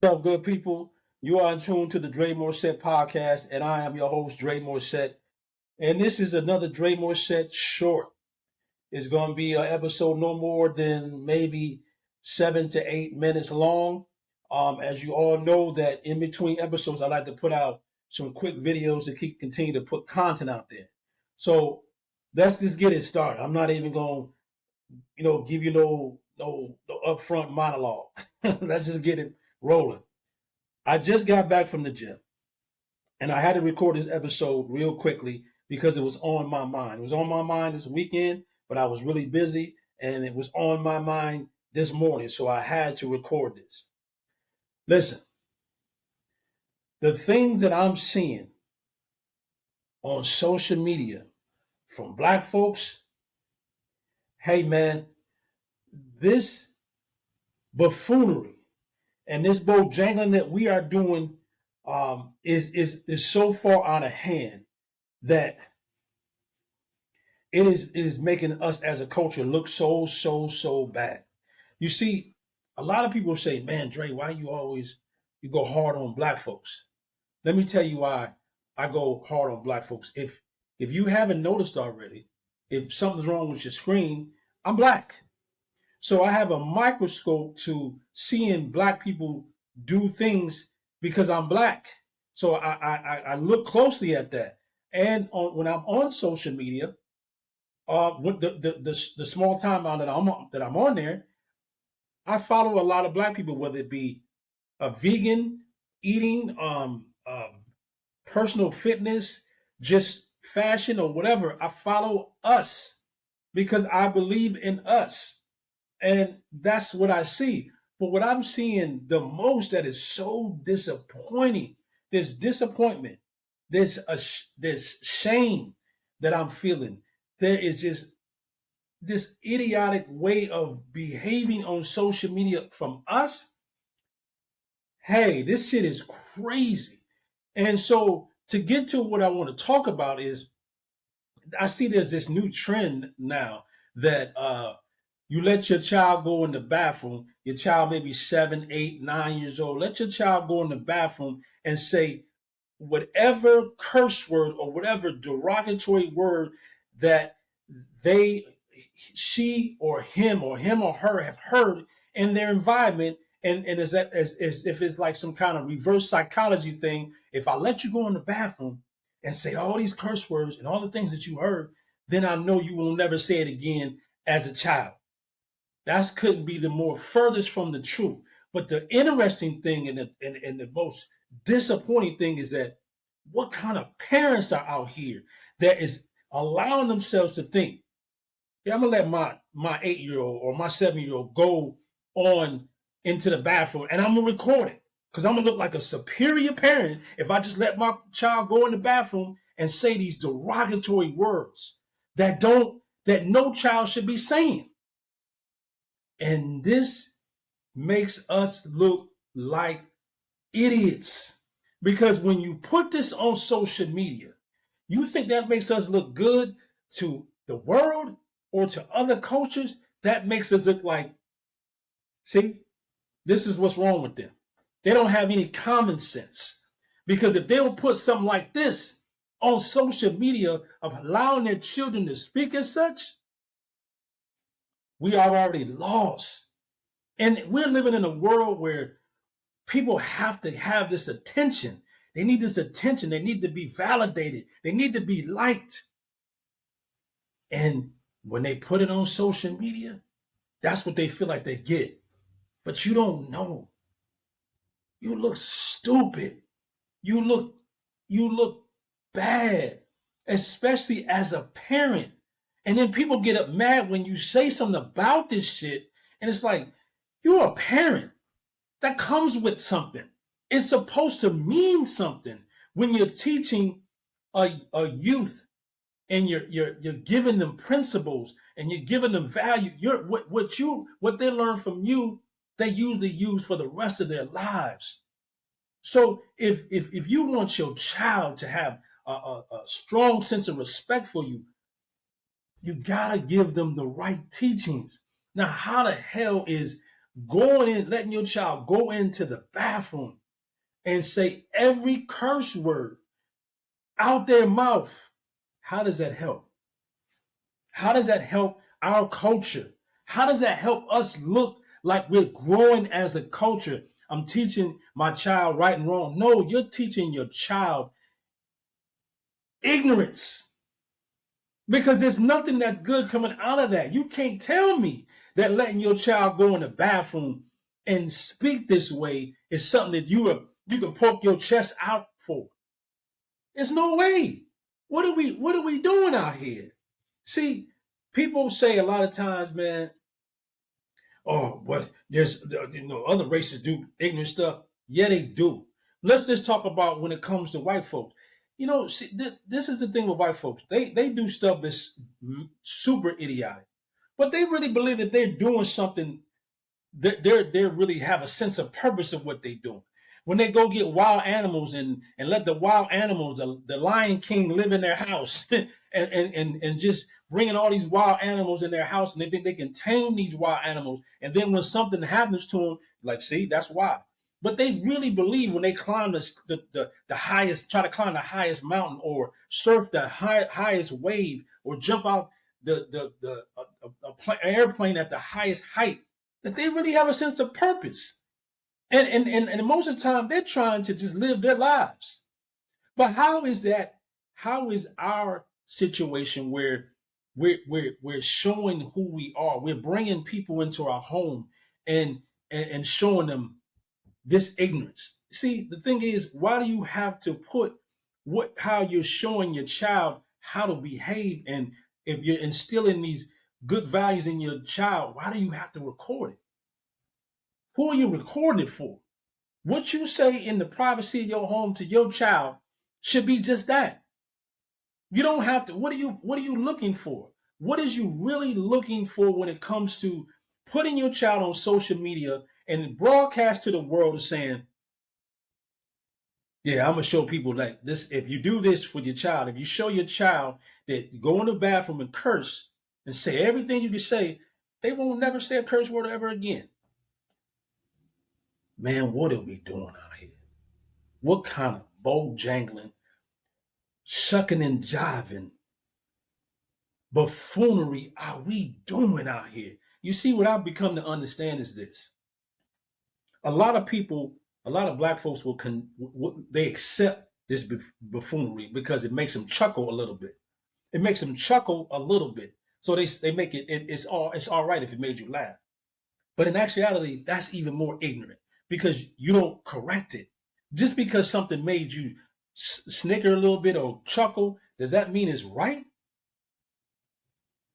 What's up, good people? You are in tune to the Dre Morset podcast, and I am your host, Dre Morset. And this is another Dre Morset short. It's going to be an episode no more than maybe 7 to 8 minutes long. As you all know, that in between episodes, I like to put out some quick videos to continue to put content out there. So let's just get it started. I'm not even going to, give you no upfront monologue. Let's just get it rolling. I just got back from the gym and I had to record this episode real quickly because it was on my mind. It was on my mind this weekend, but I was really busy and it was on my mind this morning. So I had to record this. Listen, the things that I'm seeing on social media from black folks, hey man, this buffoonery and this bojangling that we are doing is so far out of hand that it is making us as a culture look so bad. You see, a lot of people say, "Man, Dre, why you go hard on black folks?" Let me tell you why I go hard on black folks. If you haven't noticed already, if something's wrong with your screen, I'm black. So I have a microscope to seeing black people do things because I'm black. So I look closely at that. And when I'm on social media, with the small time that I'm on there, I follow a lot of black people, whether it be a vegan, eating, personal fitness, just fashion or whatever. I follow us because I believe in us, and that's what I see. But what I'm seeing the most that is so disappointing, this disappointment, this shame that I'm feeling. There is just this idiotic way of behaving on social media from us. Hey, this shit is crazy. And so to get to what I want to talk about is I see there's this new trend now that you let your child go in the bathroom. Your child may be 7, 8, 9 years old. Let your child go in the bathroom and say whatever curse word or whatever derogatory word that they she or him or her have heard in their environment. And is that as if it's like some kind of reverse psychology thing. If I let you go in the bathroom and say all these curse words and all the things that you heard, then I know you will never say it again as a child. That couldn't be the more furthest from the truth. But the interesting thing and the most disappointing thing is that what kind of parents are out here that is allowing themselves to think, yeah, I'm gonna let my 8 year old or my 7 year old go on into the bathroom and I'm gonna record it because I'm gonna look like a superior parent if I just let my child go in the bathroom and say these derogatory words that no child should be saying. And this makes us look like idiots. Because when you put this on social media, you think that makes us look good to the world or to other cultures? That makes us look like, see, this is what's wrong with them. They don't have any common sense. Because if they don't put something like this on social media of allowing their children to speak as such, we are already lost. And we're living in a world where people have to have this attention. They need this attention. They need to be validated. They need to be liked. And when they put it on social media, that's what they feel like they get. But you don't know. You look stupid. You look you look bad, especially as a parent. And then people get up mad when you say something about this shit. And it's like, you're a parent. That comes with something. It's supposed to mean something when you're teaching a youth and you're giving them principles and you're giving them value. You're what they learn from you, they usually use for the rest of their lives. So if you want your child to have a strong sense of respect for you, you gotta give them the right teachings. Now, how the hell is going in, letting your child go into the bathroom and say every curse word out their mouth. How does that help? How does that help our culture? How does that help us look like we're growing as a culture? I'm teaching my child right and wrong. No, you're teaching your child ignorance because there's nothing that's good coming out of that. You can't tell me that letting your child go in the bathroom and speak this way is something that you can poke your chest out for. There's no way. What are we doing out here? See, people say a lot of times, man, oh, but there's other races do ignorant stuff. Yeah, they do. Let's just talk about when it comes to white folks. See, this is the thing with white folks. They do stuff that's super idiotic, but they really believe that they're doing something. They really have a sense of purpose of what they're doing. When they go get wild animals and let the wild animals, the Lion King, live in their house, and just bringing all these wild animals in their house, and they think they can tame these wild animals, and then when something happens to them, like, see, that's why. But they really believe when they climb the highest, try to climb the highest mountain, or surf the highest wave, or jump out the airplane at the highest height, that they really have a sense of purpose. And most of the time they're trying to just live their lives. But how is that? How is our situation where we're showing who we are? We're bringing people into our home and showing them this ignorance. See, the thing is, why do you have to put how you're showing your child how to behave? And if you're instilling these good values in your child, why do you have to record it? Who are you recording it for? What you say in the privacy of your home to your child should be just that. You don't have to. What are you looking for? What is you really looking for when it comes to putting your child on social media and broadcast to the world of saying, yeah, I'm gonna show people like this. If you do this with your child, if you show your child that you go in the bathroom and curse and say everything you can say, they won't never say a curse word ever again. Man, what are we doing out here? What kind of bojangling, shucking and jiving buffoonery are we doing out here? You see, what I've become to understand is this. A lot of people, a lot of black folks they accept this buffoonery because it makes them chuckle a little bit. It makes them chuckle a little bit. So they make it's all right if it made you laugh. But in actuality, that's even more ignorant because you don't correct it. Just because something made you snicker a little bit or chuckle, does that mean it's right?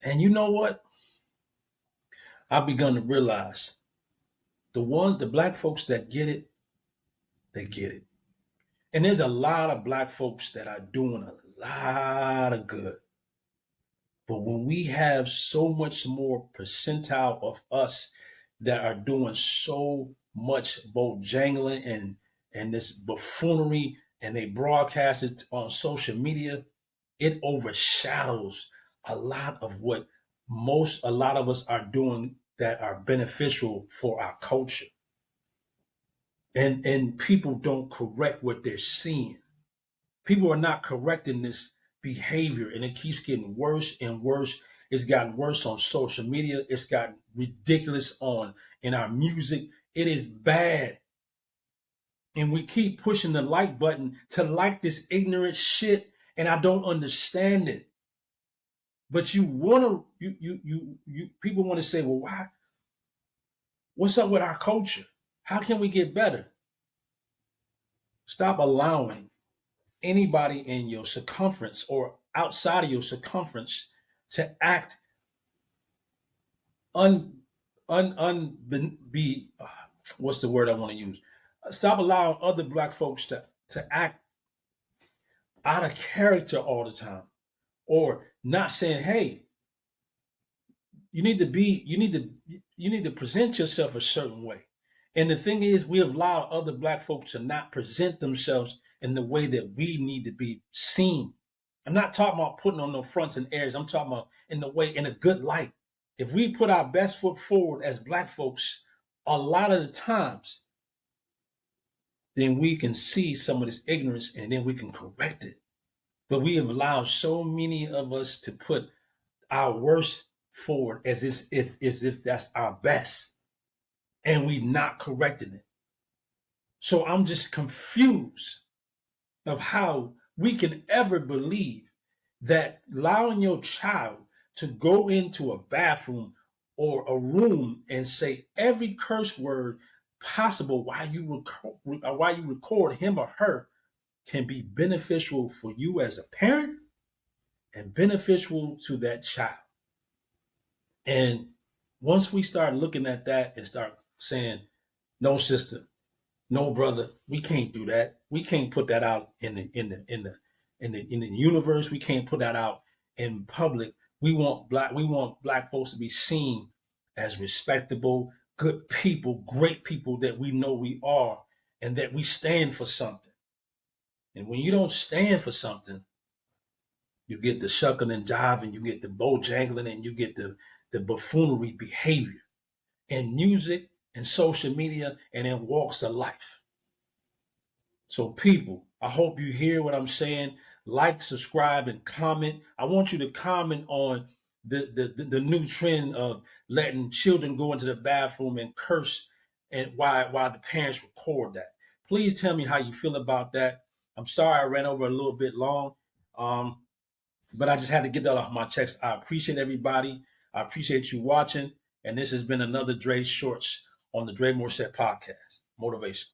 And you know what? I've begun to realize the black folks that get it, they get it. And there's a lot of black folks that are doing a lot of good. But when we have so much more percentile of us that are doing so much bojangling and this buffoonery, and they broadcast it on social media, it overshadows a lot of what a lot of us are doing that are beneficial for our culture. And people don't correct what they're seeing. People are not correcting this behavior, and it keeps getting worse and worse. It's gotten worse on social media. It's gotten ridiculous in our music. It is bad. And we keep pushing the like button to like this ignorant shit, and I don't understand it. But people want to say, well, why? What's up with our culture? How can we get better? Stop allowing anybody in your circumference or outside of your circumference to act un be what's the word I want to use? Stop allowing other black folks to act out of character all the time, or not saying, hey, you need to present yourself a certain way. And the thing is, we allow other black folks to not present themselves in the way that we need to be seen. I'm not talking about putting on no fronts and airs. I'm talking about in a good light. If we put our best foot forward as black folks, a lot of the times, then we can see some of this ignorance and then we can correct it. But we have allowed so many of us to put our worst forward as if that's our best, and we not correcting it. So I'm just confused of how we can ever believe that allowing your child to go into a bathroom or a room and say every curse word possible while you record him or her can be beneficial for you as a parent and beneficial to that child. And once we start looking at that and start saying, no sister, no brother, we can't do that. We can't put that out in the universe. We can't put that out in public. We want black folks to be seen as respectable, good people, great people that we know we are, and that we stand for something. And when you don't stand for something, you get the shucking and jiving, you get the bojangling, and you get the buffoonery behavior in music and social media and in walks of life. So, people, I hope you hear what I'm saying. Like, subscribe, and comment. I want you to comment on the new trend of letting children go into the bathroom and curse, and why the parents record that. Please tell me how you feel about that. I'm sorry I ran over a little bit long, um, but I just had to get that off my chest. I appreciate everybody. I appreciate you watching. And this has been another Dre Shorts on the Dre Morset podcast. Motivation.